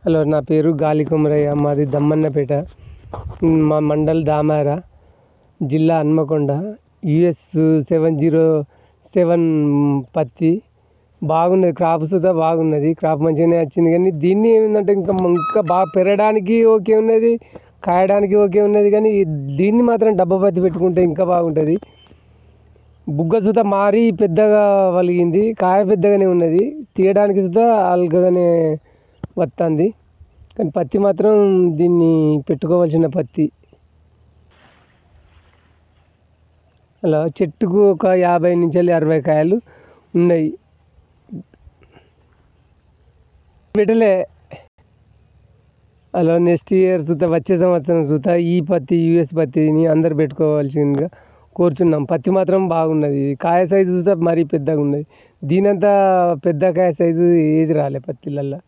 Hello, నా పేరు గాలి కొమరయ్య. మాది దమ్మన్నపేట. మా మండల్ దామార, జిల్లా హన్మకొండ. యుఎస్ 707 పత్తి బాగున్నది. క్రాప్ సుతా బాగున్నది. క్రాప్ మంచిగానే వచ్చింది. కానీ దీన్ని ఏమిందంటే ఇంకా బాగా పెరగడానికి ఓకే ఉన్నది, కాయడానికి ఓకే ఉన్నది. కానీ దీన్ని మాత్రం డబ్బా పత్తి పెట్టుకుంటే ఇంకా బాగుంటుంది. బుగ్గ సుతా మారి పెద్దగా వలిగింది. కాయ పెద్దగానే ఉన్నది. తీయడానికి సుతా అల్గగానే వస్తుంది. కానీ పత్తి మాత్రం దీన్ని పెట్టుకోవాల్సిన పత్తి. అలా చెట్టుకు ఒక 50 నుంచి 60 కాయలు ఉన్నాయి. పెట్టలే. అలా నెక్స్ట్ ఇయర్ సుతా, వచ్చే సంవత్సరం సుతా ఈ పత్తి, యూఎస్ పత్తిని అందరు పెట్టుకోవాల్సిందిగా కోరుచున్నాం. పత్తి మాత్రం బాగున్నది. కాయ సైజు సుతా మరీ పెద్దగా ఉన్నది. దీనంతా పెద్ద కాయ సైజు ఏది రాలే పత్తిలల్లో.